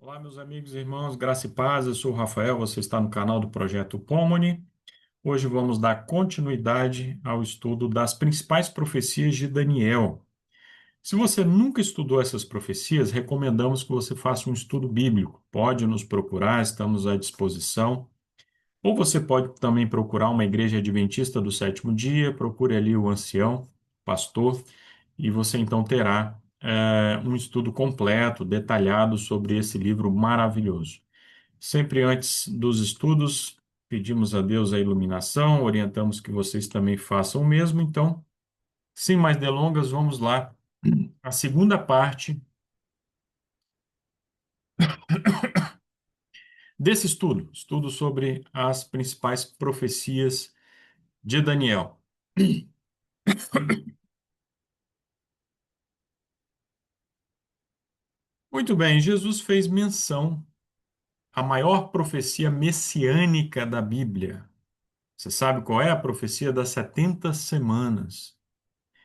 Olá, meus amigos e irmãos, graça e paz. Eu sou o Rafael, você está no canal do Projeto Pomone. Hoje vamos dar continuidade ao estudo das principais profecias de Daniel. Se você nunca estudou essas profecias, recomendamos que você faça um estudo bíblico. Pode nos procurar, estamos à disposição. Ou você pode também procurar uma igreja adventista do sétimo dia, procure ali o ancião, pastor, e você então terá um estudo completo, detalhado sobre esse livro maravilhoso. Sempre antes dos estudos, pedimos a Deus a iluminação, orientamos que vocês também façam o mesmo. Então, sem mais delongas, vamos lá. A segunda parte desse estudo sobre as principais profecias de Daniel. Muito bem, Jesus fez menção à maior profecia messiânica da Bíblia. Você sabe qual é a profecia das 70 semanas?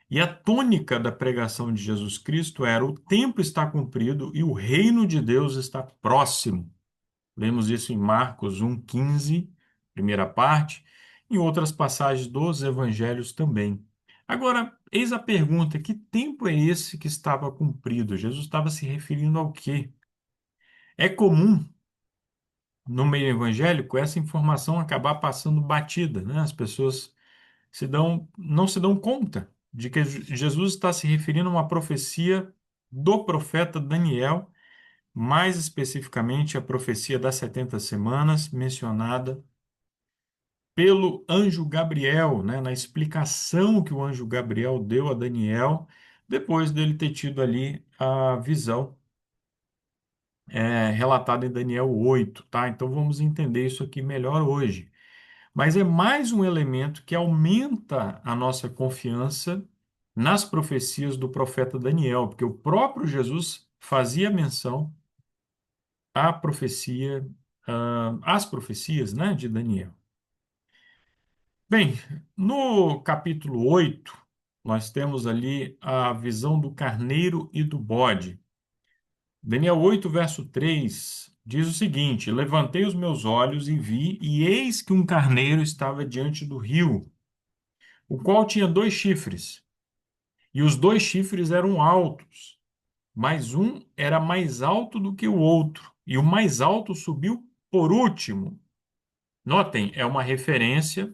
E a tônica da pregação de Jesus Cristo era: o tempo está cumprido e o reino de Deus está próximo. Lemos isso em Marcos 1,15, primeira parte, em outras passagens dos evangelhos também. Agora, eis a pergunta: que tempo é esse que estava cumprido? Jesus estava se referindo ao quê? É comum no meio evangélico essa informação acabar passando batida, né? As pessoas não se dão conta de que Jesus está se referindo a uma profecia do profeta Daniel, mais especificamente a profecia das 70 semanas, mencionada pelo anjo Gabriel, né, na explicação que o anjo Gabriel deu a Daniel, depois dele ter tido ali a visão relatada em Daniel 8, tá? Então vamos entender isso aqui melhor hoje. Mas é mais um elemento que aumenta a nossa confiança nas profecias do profeta Daniel, porque o próprio Jesus fazia menção à profecia, às profecias, né, de Daniel. Bem, no capítulo 8, nós temos ali a visão do carneiro e do bode. Daniel 8, verso 3 diz o seguinte: Levantei os meus olhos e vi, e eis que um carneiro estava diante do rio, o qual tinha dois chifres, e os dois chifres eram altos, mas um era mais alto do que o outro, e o mais alto subiu por último. Notem, é uma referência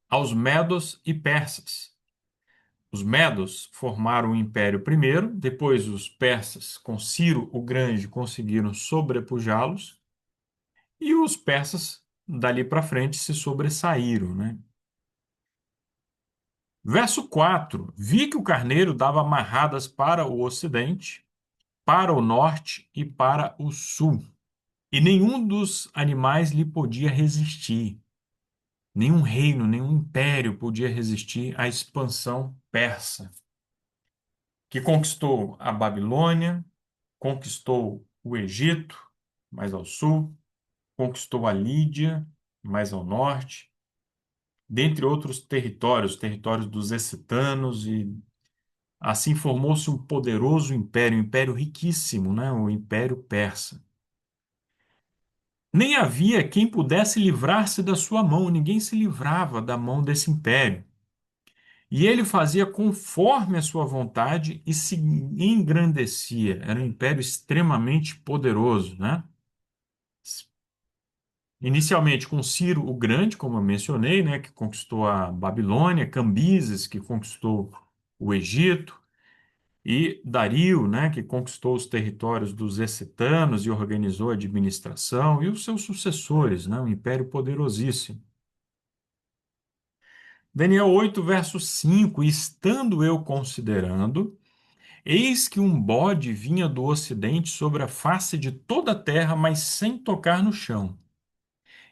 aos medos e persas. Os medos formaram o império primeiro, depois os persas, com Ciro o Grande, conseguiram sobrepujá-los, e os persas, dali para frente, se sobressaíram, né? Verso 4: Vi que o carneiro dava amarradas para o ocidente, para o norte e para o sul, e nenhum dos animais lhe podia resistir. Nenhum reino, nenhum império podia resistir à expansão persa, que conquistou a Babilônia, conquistou o Egito, mais ao sul, conquistou a Lídia, mais ao norte, dentre outros territórios, territórios dos escitanos, e assim formou-se um poderoso império, um império riquíssimo, né? O Império Persa. Nem havia quem pudesse livrar-se da sua mão, ninguém se livrava da mão desse império. E ele fazia conforme a sua vontade e se engrandecia. Era um império extremamente poderoso, né? Inicialmente com Ciro o Grande, como eu mencionei, né, que conquistou a Babilônia, Cambises, que conquistou o Egito, e Dario, né, que conquistou os territórios dos escitanos e organizou a administração, e os seus sucessores, né, um império poderosíssimo. Daniel 8, verso 5: Estando eu considerando, eis que um bode vinha do ocidente sobre a face de toda a terra, mas sem tocar no chão.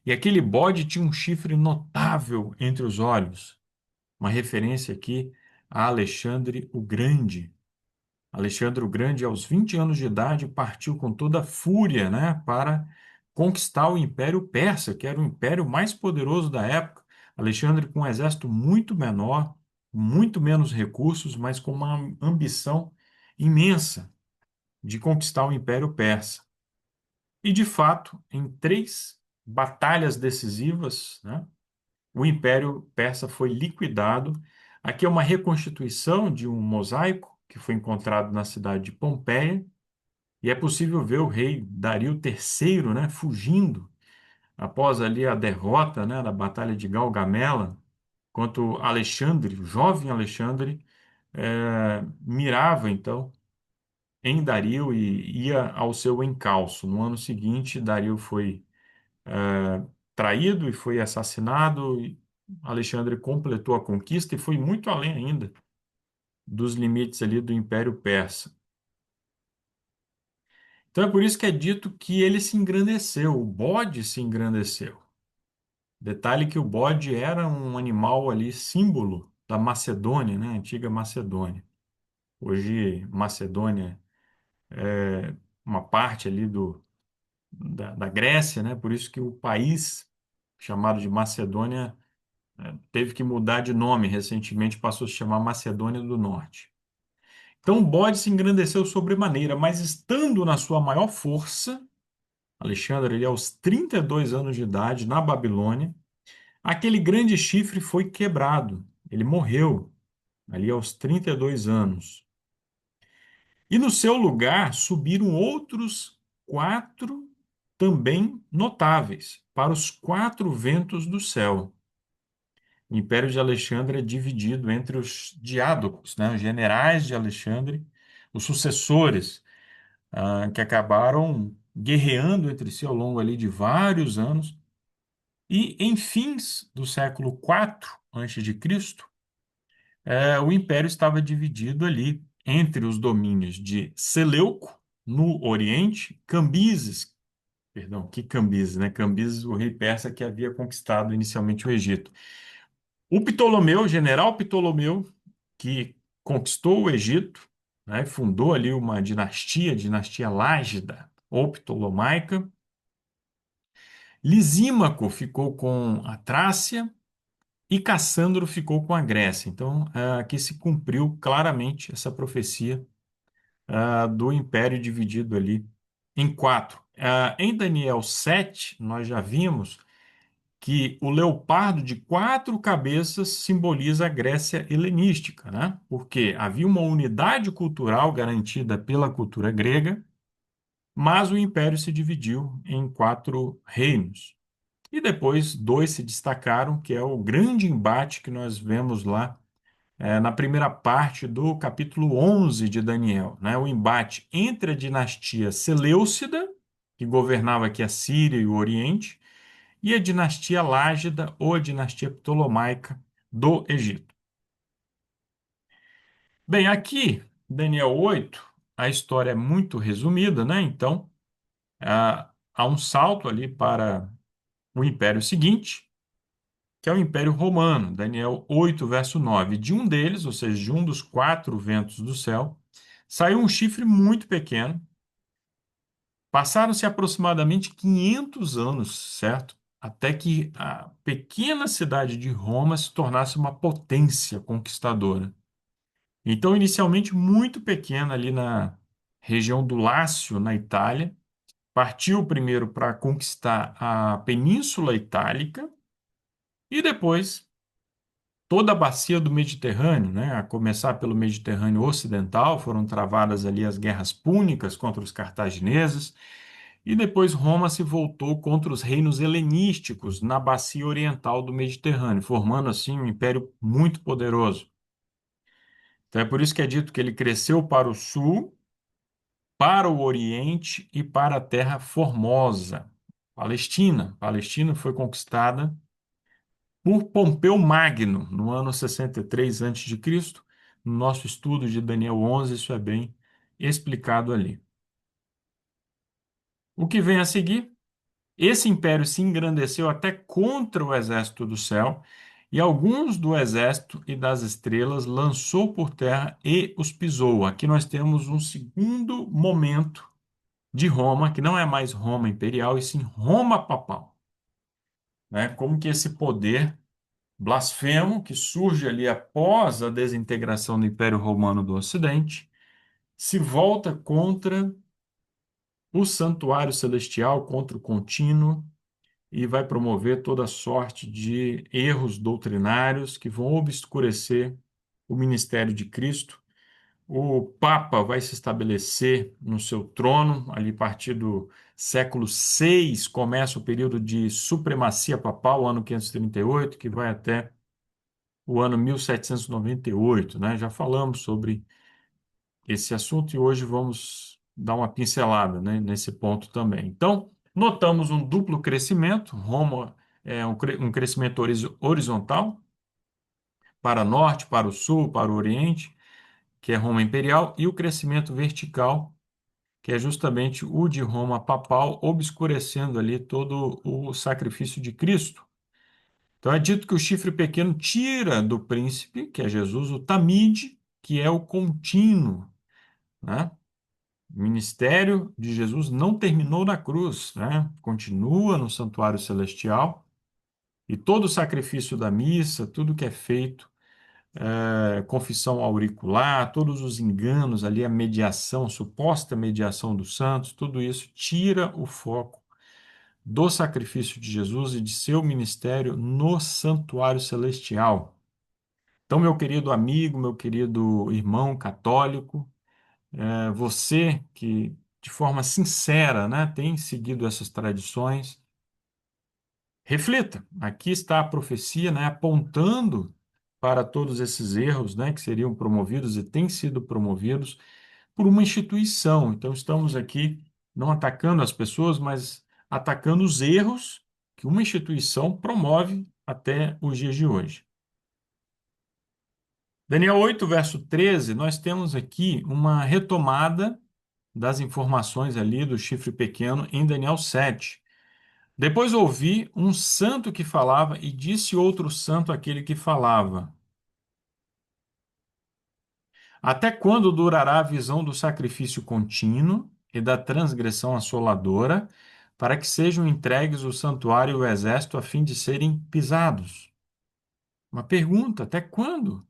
E aquele bode tinha um chifre notável entre os olhos. Uma referência aqui a Alexandre o Grande. Alexandre o Grande, aos 20 anos de idade, partiu com toda a fúria, né, para conquistar o Império Persa, que era o império mais poderoso da época. Alexandre com um exército muito menor, muito menos recursos, mas com uma ambição imensa. de conquistar o Império Persa. E, de fato, em três batalhas decisivas, né, o Império Persa foi liquidado. Aqui é uma reconstituição de um mosaico que foi encontrado na cidade de Pompeia, e é possível ver o rei Dario III, né, fugindo após ali a derrota, né, da Batalha de Gaugamela, enquanto Alexandre, o jovem Alexandre, mirava então em Dario e ia ao seu encalço. No ano seguinte, Dario foi traído e foi assassinado. E Alexandre completou a conquista e foi muito além ainda dos limites ali do Império Persa. Então é por isso que é dito que ele se engrandeceu, o bode se engrandeceu. Detalhe que o bode era um animal ali símbolo da Macedônia, né? Antiga Macedônia. Hoje, Macedônia é uma parte ali da Grécia, né? Por isso que o país chamado de Macedônia teve que mudar de nome recentemente, passou a se chamar Macedônia do Norte. Então, o bode se engrandeceu sobremaneira, mas estando na sua maior força, Alexandre, ele aos 32 anos de idade, na Babilônia, aquele grande chifre foi quebrado. Ele morreu ali aos 32 anos. E no seu lugar subiram outros quatro também notáveis para os quatro ventos do céu. O Império de Alexandre é dividido entre os diádocos, né, os generais de Alexandre, os sucessores, que acabaram guerreando entre si ao longo ali de vários anos. E em fins do século IV a.C., o império estava dividido ali entre os domínios de Seleuco, no Oriente, Cambises, perdão, que Cambises, né? Cambises, o rei persa que havia conquistado inicialmente o Egito. O Ptolomeu, o general Ptolomeu, que conquistou o Egito, né? Fundou ali uma dinastia, dinastia Lágida ou Ptolomaica. Lisímaco ficou com a Trácia e Cassandro ficou com a Grécia. Então, aqui se cumpriu claramente essa profecia do império dividido ali em quatro. Em Daniel 7, nós já vimos que o leopardo de quatro cabeças simboliza a Grécia helenística, né? Porque havia uma unidade cultural garantida pela cultura grega, mas o império se dividiu em quatro reinos. E depois dois se destacaram, que é o grande embate que nós vemos lá na primeira parte do capítulo 11 de Daniel, né? O embate entre a dinastia Seleucida, que governava aqui a Síria e o Oriente, e a dinastia Lágida ou a dinastia Ptolomaica do Egito. Bem, aqui, Daniel 8, a história é muito resumida, né? Então, há um salto ali para o império seguinte, que é o Império Romano, Daniel 8, verso 9. De um deles, ou seja, de um dos quatro ventos do céu, saiu um chifre muito pequeno. Passaram-se aproximadamente 500 anos, certo? Até que a pequena cidade de Roma se tornasse uma potência conquistadora. Então, inicialmente muito pequena ali na região do Lácio, na Itália, partiu primeiro para conquistar a Península Itálica e depois toda a bacia do Mediterrâneo, né? A começar pelo Mediterrâneo Ocidental, foram travadas ali as guerras púnicas contra os cartagineses, e depois Roma se voltou contra os reinos helenísticos na bacia oriental do Mediterrâneo, formando assim um império muito poderoso. Então é por isso que é dito que ele cresceu para o sul, para o oriente e para a terra formosa, Palestina. Palestina foi conquistada por Pompeu Magno, no ano 63 a.C. No nosso estudo de Daniel 11, isso é bem explicado ali. O que vem a seguir? Esse império se engrandeceu até contra o exército do céu, e alguns do exército e das estrelas lançou por terra e os pisou. Aqui nós temos um segundo momento de Roma, que não é mais Roma imperial, e sim Roma papal, né? Como que esse poder blasfemo que surge ali após a desintegração do Império Romano do Ocidente se volta contra o santuário celestial, contra o contínuo, e vai promover toda sorte de erros doutrinários que vão obscurecer o ministério de Cristo. O Papa vai se estabelecer no seu trono, ali a partir do século VI, começa o período de supremacia papal, ano 538, que vai até o ano 1798, né? Já falamos sobre esse assunto e hoje vamos dar uma pincelada, né, nesse ponto também. Então, notamos um duplo crescimento, Roma é um crescimento horizontal, para norte, para o sul, para o oriente, que é Roma imperial, e o crescimento vertical, que é justamente o de Roma papal, obscurecendo ali todo o sacrifício de Cristo. Então é dito que o chifre pequeno tira do príncipe, que é Jesus, o tamide, que é o contínuo, né? O ministério de Jesus não terminou na cruz, né? Continua no santuário celestial e todo o sacrifício da missa, tudo que é feito, confissão auricular, todos os enganos ali, a mediação, suposta mediação dos santos, tudo isso tira o foco do sacrifício de Jesus e de seu ministério no santuário celestial. Então, meu querido amigo, meu querido irmão católico, você que de forma sincera, né, tem seguido essas tradições, reflita. Aqui está a profecia, né, apontando para todos esses erros, né, que seriam promovidos e têm sido promovidos por uma instituição. Então, estamos aqui não atacando as pessoas, mas atacando os erros que uma instituição promove até os dias de hoje. Daniel 8, verso 13, nós temos aqui uma retomada das informações ali do chifre pequeno em Daniel 7. Depois ouvi um santo que falava, e disse outro santo àquele que falava: Até quando durará a visão do sacrifício contínuo e da transgressão assoladora, para que sejam entregues o santuário e o exército a fim de serem pisados? Uma pergunta: até quando?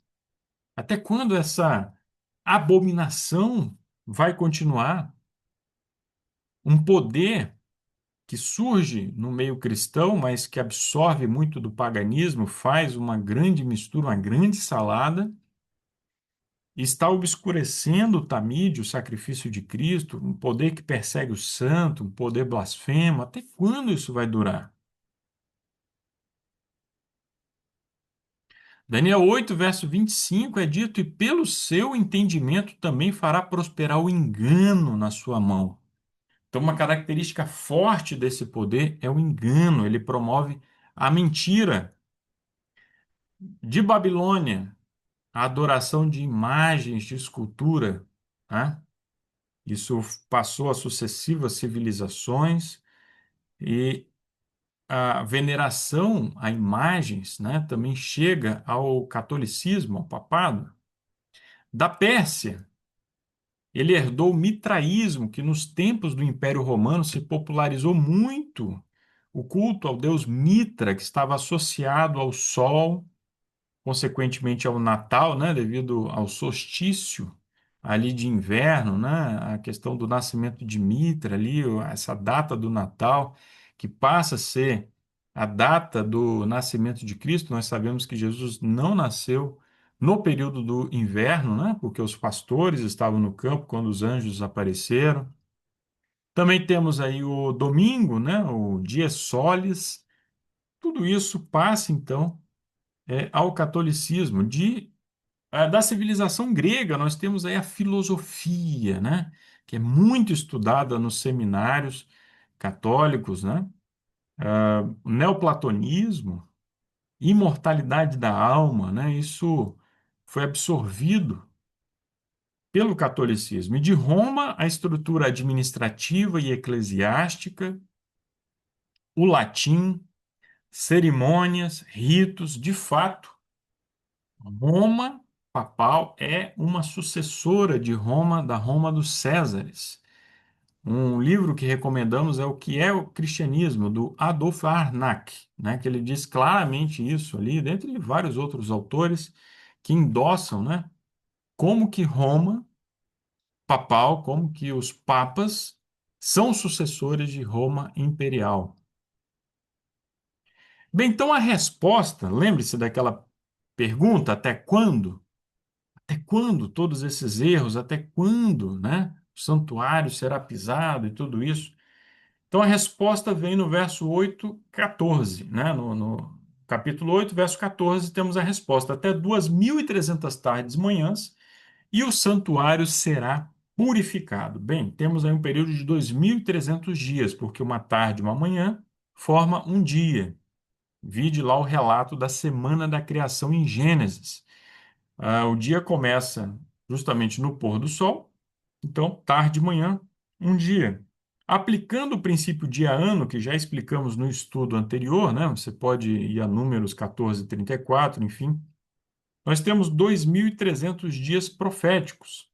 Até quando essa abominação vai continuar? Um poder que surge no meio cristão, mas que absorve muito do paganismo, faz uma grande mistura, uma grande salada, e está obscurecendo o tamide, o sacrifício de Cristo, um poder que persegue o santo, um poder blasfemo. Até quando isso vai durar? Daniel 8, verso 25 é dito: E pelo seu entendimento também fará prosperar o engano na sua mão. Então, uma característica forte desse poder é o engano, ele promove a mentira. De Babilônia, a adoração de imagens de escultura, né? Isso passou a sucessivas civilizações e a veneração a imagens, né, também chega ao catolicismo, ao papado. Da Pérsia, ele herdou o mitraísmo, que nos tempos do Império Romano se popularizou muito o culto ao deus Mitra, que estava associado ao sol, consequentemente ao Natal, né, devido ao solstício ali de inverno, né, a questão do nascimento de Mitra ali, essa data do Natal, que passa a ser a data do nascimento de Cristo. Nós sabemos que Jesus não nasceu no período do inverno, né, porque os pastores estavam no campo quando os anjos apareceram. Também temos aí o domingo, né, o dia solis. Tudo isso passa então ao catolicismo. Da civilização grega, nós temos aí a filosofia, né? Que é muito estudada nos seminários católicos, né? O neoplatonismo, imortalidade da alma, né? Isso foi absorvido pelo catolicismo. E de Roma, a estrutura administrativa e eclesiástica, o latim, cerimônias, ritos, de fato, Roma papal é uma sucessora de Roma, da Roma dos Césares. Um livro que recomendamos é O que é o Cristianismo, do Adolf Arnack, né, que ele diz claramente isso ali, dentre vários outros autores que endossam, né, como que Roma papal, como que os papas são sucessores de Roma imperial. Bem, então a resposta, lembre-se daquela pergunta, até quando? Até quando todos esses erros? Até quando, né? O santuário será pisado e tudo isso? Então a resposta vem no verso 8, 14, né? No capítulo 8, verso 14, temos a resposta. Até 2.300 tardes, manhãs, e o santuário será purificado. Bem, temos aí um período de 2.300 dias, porque uma tarde e uma manhã forma um dia. Vide lá o relato da semana da criação em Gênesis. O dia começa justamente no pôr do sol, então tarde e manhã, um dia. Aplicando o princípio dia-ano, que já explicamos no estudo anterior, né? Você pode ir a números 14 e 34, enfim. Nós temos 2.300 dias proféticos,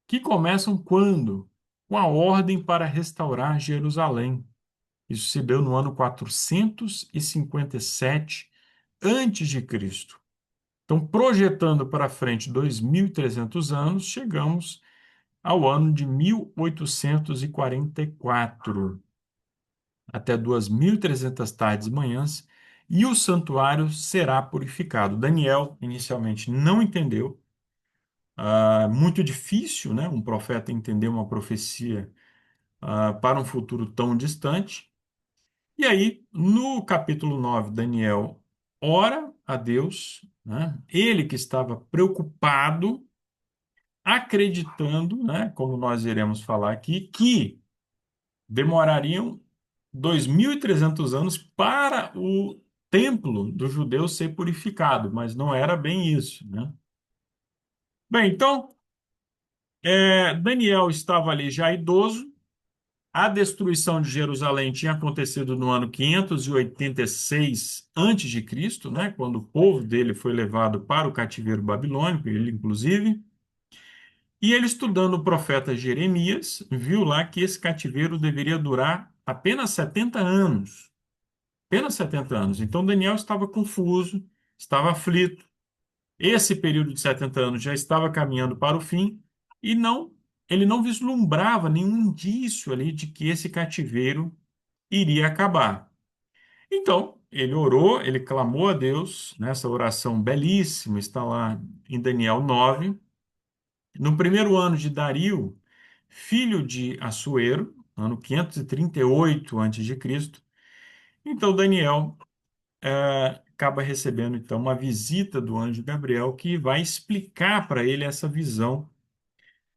que começam quando? Com a ordem para restaurar Jerusalém. Isso se deu no ano 457 antes de Cristo. Então, projetando para frente 2.300 anos, chegamos ao ano de 1844, até 2.300 tardes e manhãs, e o santuário será purificado. Daniel inicialmente não entendeu. Muito difícil, né, um profeta entender uma profecia para um futuro tão distante. E aí, no capítulo 9, Daniel ora a Deus, né? Ele que estava preocupado, acreditando, né, como nós iremos falar aqui, que demorariam 2.300 anos para o templo do judeu ser purificado, mas não era bem isso, né? Bem, então, Daniel estava ali já idoso. A destruição de Jerusalém tinha acontecido no ano 586 antes de Cristo, né, quando o povo dele foi levado para o cativeiro babilônico, ele inclusive. E ele, estudando o profeta Jeremias, viu lá que esse cativeiro deveria durar apenas 70 anos. Apenas 70 anos. Então Daniel estava confuso, estava aflito. Esse período de 70 anos já estava caminhando para o fim e ele não vislumbrava nenhum indício ali de que esse cativeiro iria acabar. Então, ele orou, ele clamou a Deus, nessa oração belíssima, está lá em Daniel 9. No primeiro ano de Dario, filho de Assuero, ano 538 a.C., então Daniel acaba recebendo então uma visita do anjo Gabriel que vai explicar para ele essa visão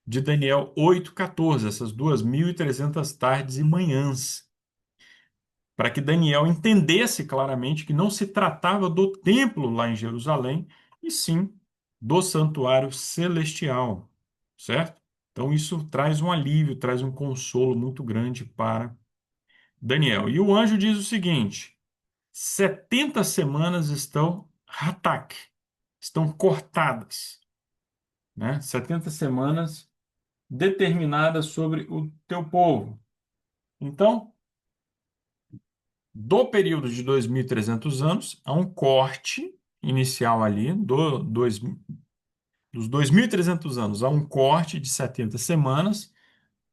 de Daniel 8:14, essas 2.300 tardes e manhãs, para que Daniel entendesse claramente que não se tratava do templo lá em Jerusalém, e sim do santuário celestial, certo? Então isso traz um alívio, traz um consolo muito grande para Daniel. E o anjo diz o seguinte: 70 semanas estão hatak, estão cortadas, né? 70 semanas determinadas sobre o teu povo. Então, do período de 2.300 anos, há um corte inicial ali, dos 2.300 anos, há um corte de 70 semanas,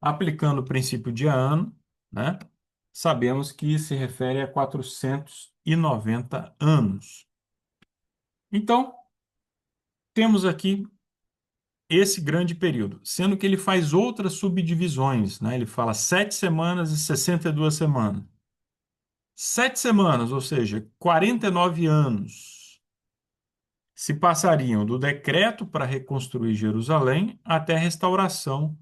aplicando o princípio de ano, né? Sabemos que se refere a 490 anos. Então, temos aqui esse grande período, sendo que ele faz outras subdivisões, né? Ele fala 7 semanas e 62 semanas. 7 semanas, ou seja, 49 anos, se passariam do decreto para reconstruir Jerusalém até a restauração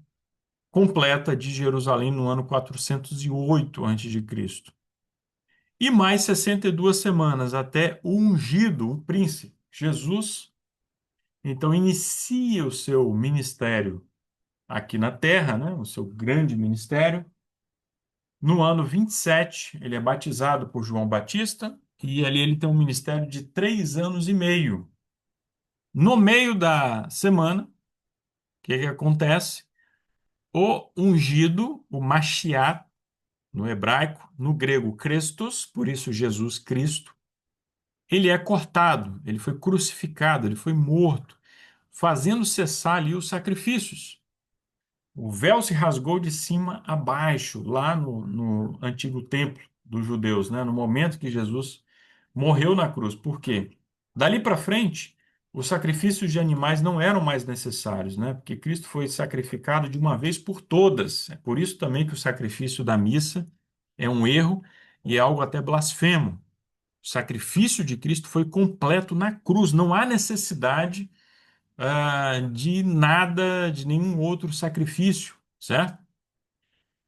completa de Jerusalém no ano 408 a.C. E mais 62 semanas até o ungido, o príncipe, Jesus, então inicia o seu ministério aqui na terra, né, o seu grande ministério. No ano 27, ele é batizado por João Batista e ali ele tem um ministério de 3 anos e meio. No meio da semana, o que que acontece? O ungido, o Mashiach, no hebraico, no grego Christos, por isso Jesus Cristo, ele é cortado, ele foi crucificado, ele foi morto, fazendo cessar ali os sacrifícios. O véu se rasgou de cima a baixo, lá no antigo templo dos judeus, né? No momento que Jesus morreu na cruz. Por quê? Dali para frente, os sacrifícios de animais não eram mais necessários, né? Porque Cristo foi sacrificado de uma vez por todas. É por isso também que o sacrifício da missa é um erro e é algo até blasfemo. O sacrifício de Cristo foi completo na cruz. Não há necessidade, de nada, de nenhum outro sacrifício, certo?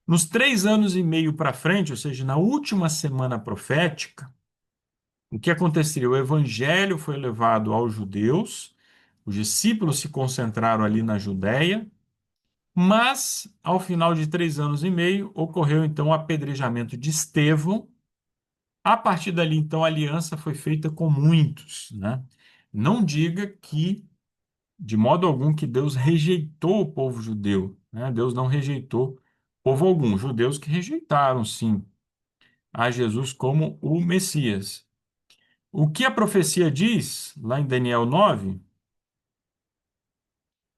Nos 3 anos e meio para frente, ou seja, na última semana profética, o que aconteceria? O evangelho foi levado aos judeus, os discípulos se concentraram ali na Judéia, mas ao final de 3 anos e meio ocorreu então o apedrejamento de Estevão. A partir dali, então, a aliança foi feita com muitos, né? Não diga que, de modo algum, que Deus rejeitou o povo judeu, né? Deus não rejeitou povo algum, judeus que rejeitaram, sim, a Jesus como o Messias. O que a profecia diz, lá em Daniel 9,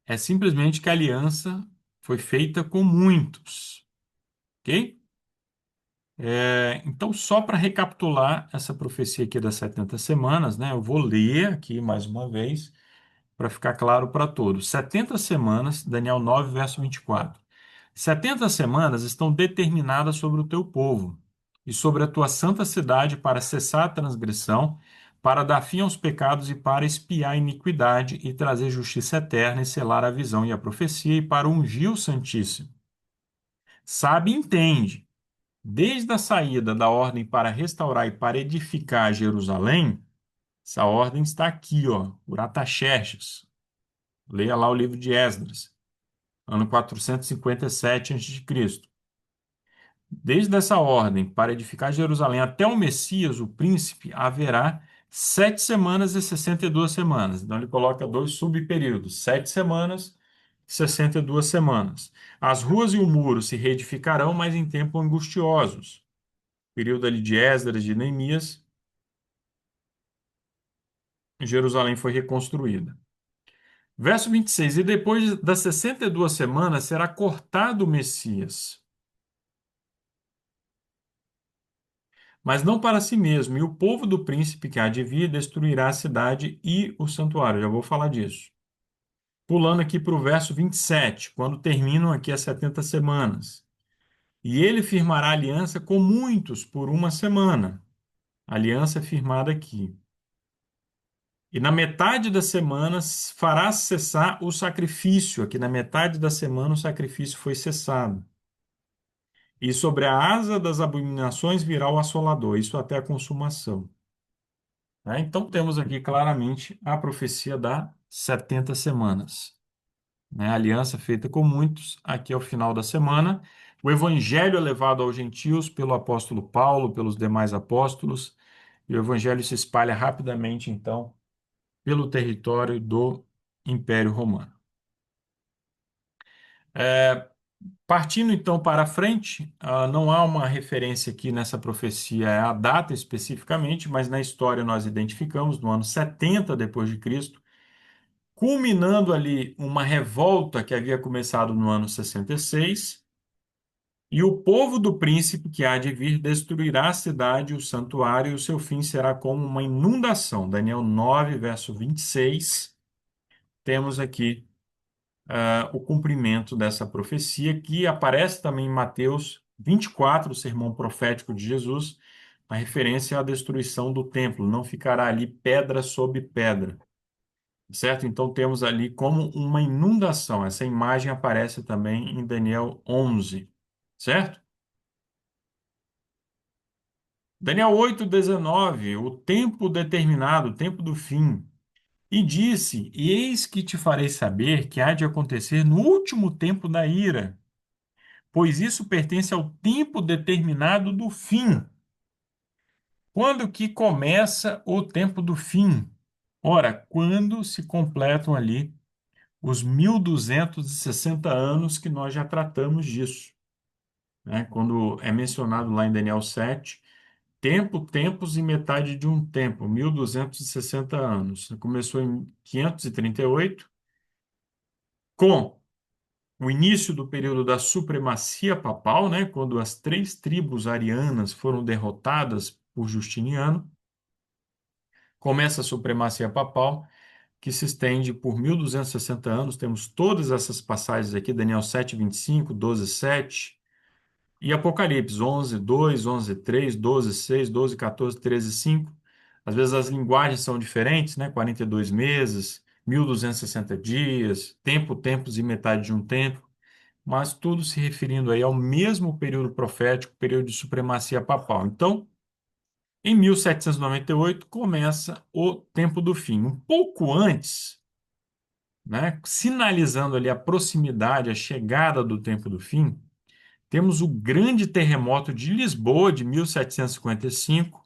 é simplesmente que a aliança foi feita com muitos, ok? Então, só para recapitular essa profecia aqui das 70 semanas, né? Eu vou ler aqui mais uma vez, para ficar claro para todos. 70 semanas, Daniel 9, verso 24. 70 semanas estão determinadas sobre o teu povo e sobre a tua santa cidade para cessar a transgressão, para dar fim aos pecados e para expiar a iniquidade e trazer justiça eterna e selar a visão e a profecia e para ungir o Santíssimo. Sabe e entende, desde a saída da ordem para restaurar e para edificar Jerusalém, essa ordem está aqui, ó, por Artaxerxes. Leia lá o livro de Esdras, ano 457 a.C. Desde essa ordem, para edificar Jerusalém até o Messias, o príncipe, haverá 7 semanas e 62 semanas. Então ele coloca dois subperíodos, 7 semanas e 62 semanas. As ruas e o muro se reedificarão, mas em tempos angustiosos. Período ali de Esdras, de Neemias, Jerusalém foi reconstruída. Verso 26, e depois das 62 semanas será cortado o Messias, mas não para si mesmo, e o povo do príncipe que há de vir destruirá a cidade e o santuário. Já vou falar disso. Pulando aqui para o verso 27, quando terminam aqui as 70 semanas. E ele firmará aliança com muitos por uma semana. Aliança firmada aqui. E na metade das semanas fará cessar o sacrifício. Aqui na metade da semana o sacrifício foi cessado. E sobre a asa das abominações virá o assolador, isso até a consumação. Né? Então, temos aqui claramente a profecia das 70 semanas. Né? A aliança feita com muitos, aqui ao final da semana. O evangelho é levado aos gentios pelo apóstolo Paulo, pelos demais apóstolos, e o evangelho se espalha rapidamente, então, pelo território do Império Romano. Partindo então para frente, não há uma referência aqui nessa profecia à data especificamente, mas na história nós identificamos no ano 70 depois de Cristo, culminando ali uma revolta que havia começado no ano 66, e o povo do príncipe que há de vir destruirá a cidade, o santuário, e o seu fim será como uma inundação. Daniel 9, verso 26. Temos aqui o cumprimento dessa profecia, que aparece também em Mateus 24, o sermão profético de Jesus, a referência à destruição do templo. Não ficará ali pedra sobre pedra. Certo? Então temos ali como uma inundação. Essa imagem aparece também em Daniel 11, certo? Daniel 8:19, o tempo determinado, o tempo do fim. E disse: E eis que te farei saber que há de acontecer no último tempo da ira, pois isso pertence ao tempo determinado do fim. Quando que começa o tempo do fim? Ora, quando se completam ali os 1260 anos que nós já tratamos disso, né? Quando é mencionado lá em Daniel 7, tempo, tempos e metade de um tempo, 1260 anos. Começou em 538 com o início do período da supremacia papal, né, quando as três tribos arianas foram derrotadas por Justiniano, começa a supremacia papal, que se estende por 1260 anos. Temos todas essas passagens aqui, Daniel 7:25, 12:7 e Apocalipse 11:2, 11:3, 12:6, 12:14, 13:5. Às vezes as linguagens são diferentes, né? 42 meses, 1260 dias, tempo, tempos e metade de um tempo, mas tudo se referindo aí ao mesmo período profético, período de supremacia papal. Então, em 1798 começa o tempo do fim. Um pouco antes, né, sinalizando ali a proximidade, a chegada do tempo do fim, temos o grande terremoto de Lisboa de 1755,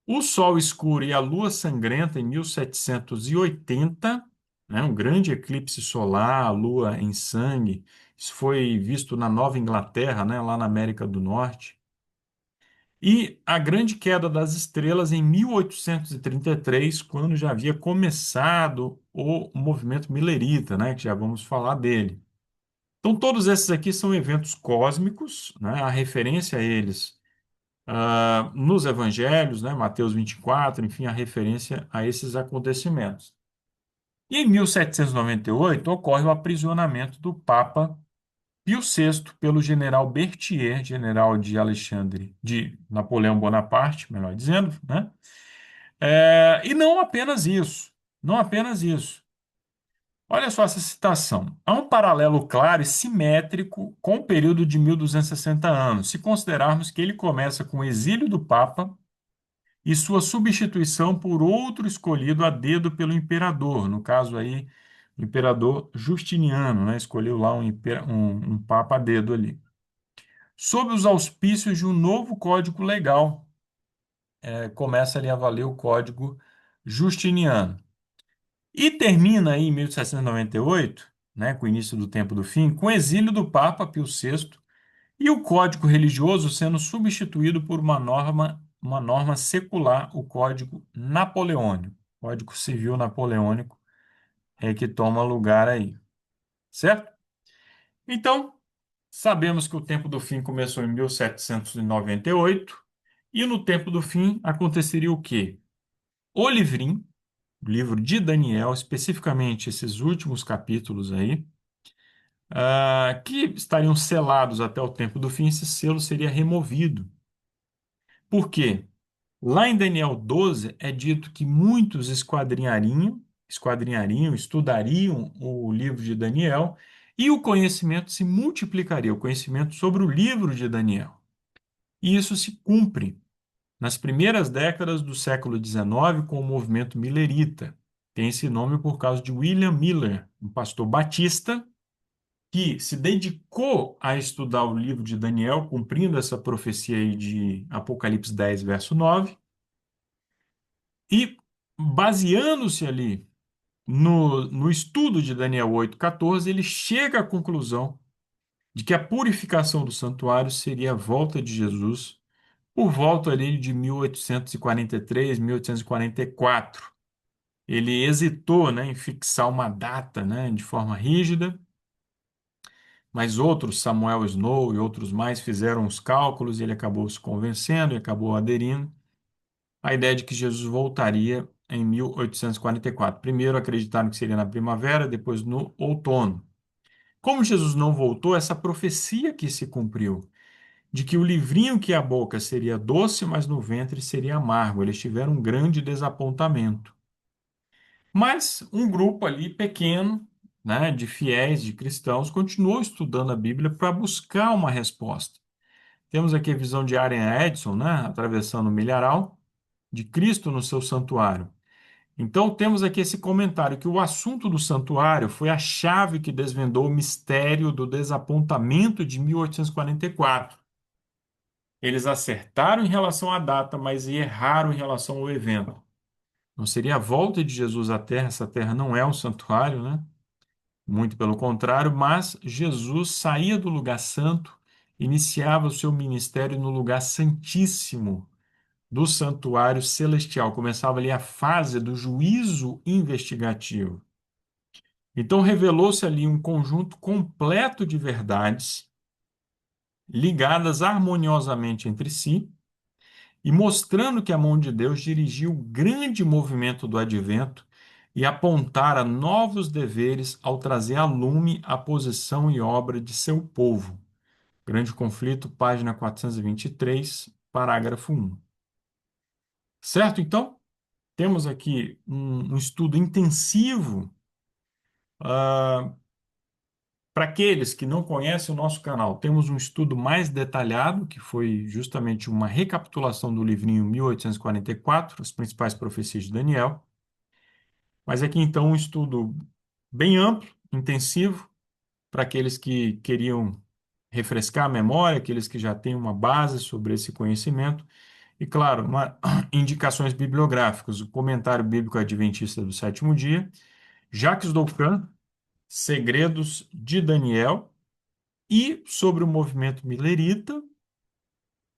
o Sol escuro e a Lua sangrenta em 1780, né, um grande eclipse solar, a Lua em sangue. Isso foi visto na Nova Inglaterra, né, lá na América do Norte. E a grande queda das estrelas em 1833, quando já havia começado o movimento milerita, né, que já vamos falar dele. Então, todos esses aqui são eventos cósmicos, né, a referência a eles nos evangelhos, né, Mateus 24, enfim, a referência a esses acontecimentos. E em 1798 ocorre o aprisionamento do Papa Pio VI pelo general Berthier, general de Alexandre, de Napoleão Bonaparte, melhor dizendo, né? E não apenas isso, não apenas isso. Olha só essa citação. Há um paralelo claro e simétrico com o período de 1260 anos, se considerarmos que ele começa com o exílio do Papa e sua substituição por outro escolhido a dedo pelo imperador, no caso aí, o imperador Justiniano, né? Escolheu lá um papa a dedo ali. Sob os auspícios de um novo código legal, começa ali a valer o Código Justiniano. E termina aí em 1798, né, com o início do tempo do fim, com o exílio do Papa Pio VI e o Código Religioso sendo substituído por uma norma secular, o Código Napoleônico, Código Civil Napoleônico, que toma lugar aí, certo? Então, sabemos que o tempo do fim começou em 1798 e no tempo do fim aconteceria o quê? O livrinho, o livro de Daniel, especificamente esses últimos capítulos aí, que estariam selados até o tempo do fim, esse selo seria removido. Por quê? Lá em Daniel 12 é dito que muitos esquadrinhariam, estudariam o livro de Daniel e o conhecimento se multiplicaria, o conhecimento sobre o livro de Daniel. E isso se cumpre nas primeiras décadas do século XIX com o movimento milerita. Tem esse nome por causa de William Miller, um pastor batista que se dedicou a estudar o livro de Daniel, cumprindo essa profecia aí de Apocalipse 10, verso 9, e baseando-se ali no estudo de Daniel 8:14, ele chega à conclusão de que a purificação do santuário seria a volta de Jesus por volta ali de 1843, 1844. Ele hesitou, né, em fixar uma data, né, de forma rígida, mas outros, Samuel Snow e outros mais, fizeram os cálculos e ele acabou se convencendo e acabou aderindo à ideia de que Jesus voltaria em 1844. Primeiro acreditaram que seria na primavera, depois no outono. Como Jesus não voltou, essa profecia que se cumpriu, de que o livrinho que a boca seria doce, mas no ventre seria amargo. Eles tiveram um grande desapontamento. Mas um grupo ali pequeno, né, de fiéis, de cristãos, continuou estudando a Bíblia para buscar uma resposta. Temos aqui a visão de Aaron Edson, né, atravessando o milharal, de Cristo no seu santuário. Então, temos aqui esse comentário que o assunto do santuário foi a chave que desvendou o mistério do desapontamento de 1844. Eles acertaram em relação à data, mas erraram em relação ao evento. Não seria a volta de Jesus à Terra, essa terra não é um santuário, né? Muito pelo contrário, mas Jesus saía do lugar santo, iniciava o seu ministério no lugar santíssimo do santuário celestial. Começava ali a fase do juízo investigativo. Então, revelou-se ali um conjunto completo de verdades ligadas harmoniosamente entre si e mostrando que a mão de Deus dirigiu o grande movimento do advento e apontara novos deveres ao trazer a lume a posição e obra de seu povo. Grande Conflito, página 423, parágrafo 1. Certo? Então, temos aqui um estudo intensivo. Para aqueles que não conhecem o nosso canal, temos um estudo mais detalhado, que foi justamente uma recapitulação do livrinho 1844, as principais profecias de Daniel. Mas aqui então um estudo bem amplo, intensivo, para aqueles que queriam refrescar a memória, aqueles que já têm uma base sobre esse conhecimento. E, claro, indicações bibliográficas, o Comentário Bíblico Adventista do Sétimo Dia, Jacques Doucan, Segredos de Daniel, e sobre o movimento milerita,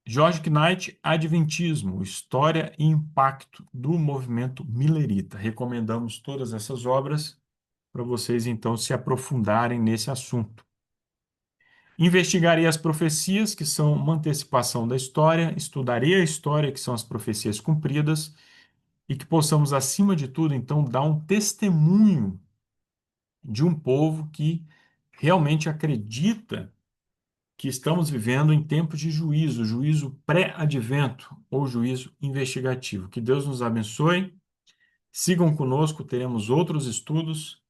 George Knight, Adventismo, História e Impacto do Movimento Milerita. Recomendamos todas essas obras para vocês, então, se aprofundarem nesse assunto. Investigarei as profecias, que são uma antecipação da história, estudarei a história, que são as profecias cumpridas, e que possamos, acima de tudo, então, dar um testemunho de um povo que realmente acredita que estamos vivendo em tempos de juízo, juízo pré-advento ou juízo investigativo. Que Deus nos abençoe. Sigam conosco, teremos outros estudos.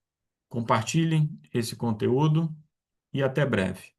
Compartilhem esse conteúdo e até breve.